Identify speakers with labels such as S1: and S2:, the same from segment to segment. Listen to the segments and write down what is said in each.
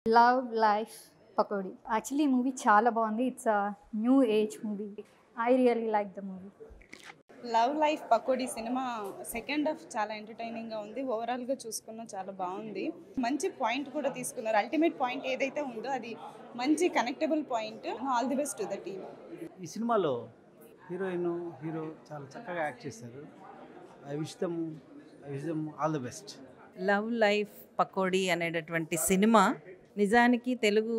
S1: Love life Pakodi actually ఈ movie చాలా బాగుంది. It's a new age movie. I really like the movie.
S2: Love life Pakodi cinema second half చాలా ఎంటర్టైనింగ్గా ఉంది. ఓవరాల్గా చూసుకున్నా చాలా బాగుంది. మంచి పాయింట్ కూడా తీసుకున్నారు. అల్టిమేట్ పాయింట్ ఏదైతే ఉందో అది మంచి connectable point. All the best to the team.
S3: ఈ సినిమాలో హీరోయిన్ హీరో చాలా చక్కగా యాక్ట్ చేశారు. I wish them all the best.
S4: Love life Pakodi అనేటటువంటి సినిమా నిజానికి తెలుగు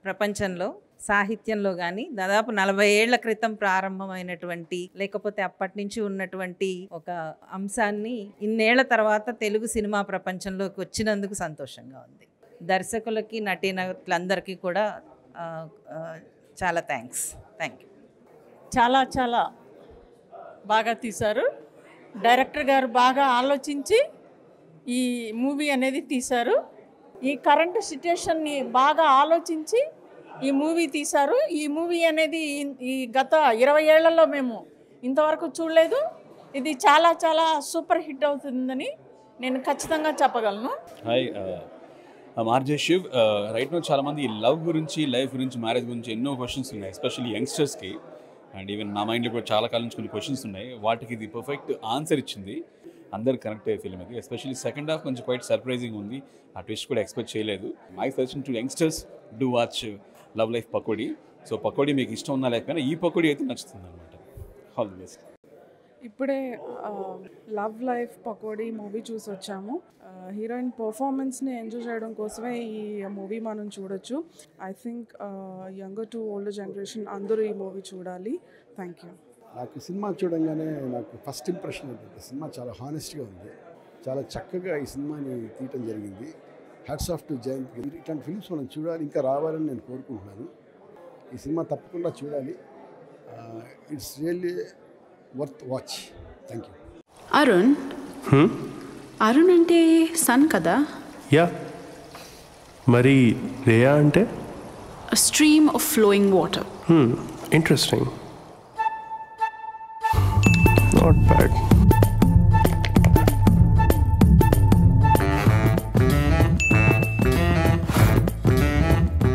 S4: ప్రపంచంలో సాహిత్యంలో కానీ దాదాపు 40 ఏళ్ల క్రితం ప్రారంభమైనటువంటి లేకపోతే అప్పటి నుంచి ఉన్నటువంటి ఒక అంశాన్ని ఇన్నేళ్ల తర్వాత తెలుగు సినిమా ప్రపంచంలోకి వచ్చినందుకు సంతోషంగా ఉంది. దర్శకులకి నటీనటులందరికీ కూడా చాలా థ్యాంక్ యూ.
S5: చాలా బాగా తీశారు. డైరెక్టర్ గారు బాగా ఆలోచించి ఈ మూవీ అనేది తీశారు. ఈ కరెంట్ సిచ్యుయేషన్ని బాగా ఆలోచించి ఈ మూవీ తీశారు. ఈ మూవీ అనేది ఈ గత 20 ఏళ్లలో మేము ఇంతవరకు చూడలేదు. ఇది చాలా సూపర్ హిట్ అవుతుందని నేను ఖచ్చితంగా చెప్పగలను.
S6: Hi, RJ Shiv. Right now చాలామంది లవ్ గురించి, లైఫ్ గురించి, మ్యారేజ్ గురించి ఎన్నో క్వశ్చన్స్ ఉన్నాయి, ఎస్పెషల్లీ యంగ్స్టర్స్కి. అండ్ ఈవెన్ నా మైండ్లో కూడా చాలా కాలం నుంచి కొన్ని క్వశ్చన్స్ ఉన్నాయి. వాటికి ఇది పర్ఫెక్ట్ ఆన్సర్ ఇచ్చింది. అందరు కనెక్ట్ అయ్యే ఫిల్మ్ ఇది. ఎస్పెషల్లీ సెకండ్ హాఫ్ కొంచెం క్వైట్ సర్ప్రైజింగ్ ఉంది. ఆ ట్విస్ట్ కూడా ఎక్స్పెక్ట్ చేయలేదు. My suggestion to youngsters, do watch love life Pakodi. So pakodi మీకు ఇష్టం ఉన్నా లేకపోయినా ఈ పకోడీ అయితే నచ్చుతుంది అనమాట. All the best.
S7: ఇప్పుడే లవ్ లైఫ్ పకోడీ మూవీ చూసి వచ్చాము. హీరోయిన్ పర్ఫార్మెన్స్ని ఎంజాయ్ చేయడం కోసమే ఈ మూవీ మనం చూడొచ్చు. I think younger to older generation అందరూ ఈ మూవీ చూడాలి. Thank you.
S8: నాకు సినిమా చూడంగానే నాకు ఫస్ట్ ఇంప్రెషన్ ఏంటంటే సినిమా చాలా హానెస్ట్గా ఉంది. చాలా చక్కగా ఈ సినిమాని తీయటం జరిగింది. Hats off to Jayant. ఇట్లాంటి ఫిల్మ్స్ మనం చూడాలి, ఇంకా రావాలని నేను కోరుకుంటున్నాను. ఈ సినిమా తప్పకుండా చూడాలి. It's really worth watch. Thank you.
S9: Arun అంటే సన్ కదా?
S10: యా. మరి రేయా అంటే?
S9: Stream of flowing water.
S10: Interesting. Not bad.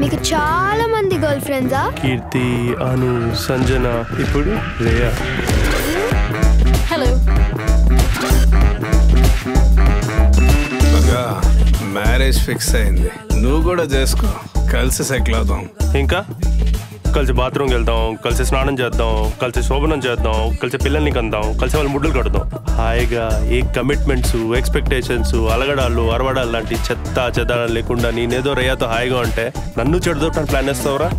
S11: మీకు చాలా మంది గర్ల్ ఫ్రెండ్సా?
S10: కీర్తి, అను, సంజన, ఇప్పుడు రేయా.
S9: హలో.
S12: మ్యారేజ్ ఫిక్స్ అయింది, నువ్వు కూడా చేసుకో. కలిసి సెటిల్ అవుదాం.
S10: ఇంకా కలిసి బాత్రూమ్కి వెళ్దాం, కలిసి స్నానం చేద్దాం, కలిసి శోభనం చేద్దాం, కలిసి పిల్లల్ని కందాం, కలిసి వాళ్ళ ముడ్డులు కడదాం. హాయిగా ఏ కమిట్మెంట్స్, ఎక్స్పెక్టేషన్స్, అలగడాలు, అరవడాలు లాంటి చెదాలు లేకుండా నేనేదో రేయాతో హాయిగా ఉంటే నన్ను చెడదొట్టని ప్లాన్ వేస్తావురా?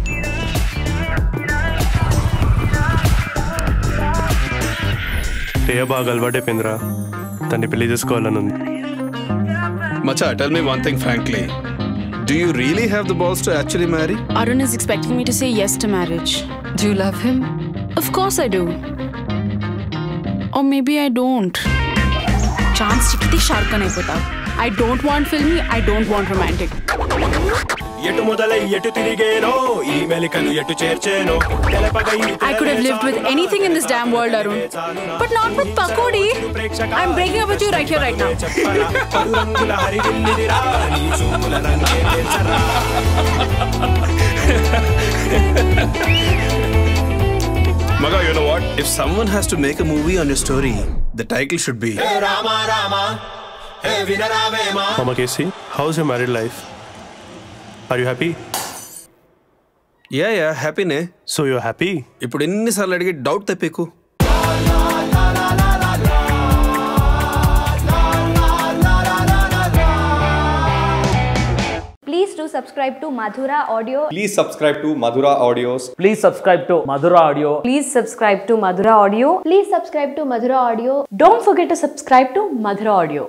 S10: రేయా బాగా అలవాటైపోయిందిరా. తన్ని పెళ్లి చేసుకోవాలని ఉంది.
S12: Macha, tell me one thing frankly. Do you really have the balls to actually marry?
S9: Arun is expecting me to say yes to marriage. Do you love him? Of course I do. Or maybe I don't. Chance chikkite sharkan అయిపోతావు. I don't want filmy, I don't want romantic.
S10: ఎటు మొదలై ఎటు తిరిగేనో ఈ మెలికలు ఎటు చేర్చేనో.
S9: I could have lived with anything in this damn world, Arun. But not with Pakodi. I'm breaking up with you right here, right now.
S12: Maga, you know what? If someone has to make a movie on your story, the title should be Rama Rama. Hey Vinaravema.
S10: Mama Casey, how's your married life? Are you happy?
S12: Yeah, happy ne.
S10: So you're happy?
S12: ఇప్పుడు ఎన్నిసార్లు అడిగి doubt తెప్పేకు.
S11: Please do subscribe to Madhura Audio.
S13: Please subscribe to Madhura Audios.
S14: Please subscribe to Madhura Audio.
S11: Please subscribe to Madhura Audio. Please subscribe to Madhura Audio. Don't forget to subscribe to Madhura Audio.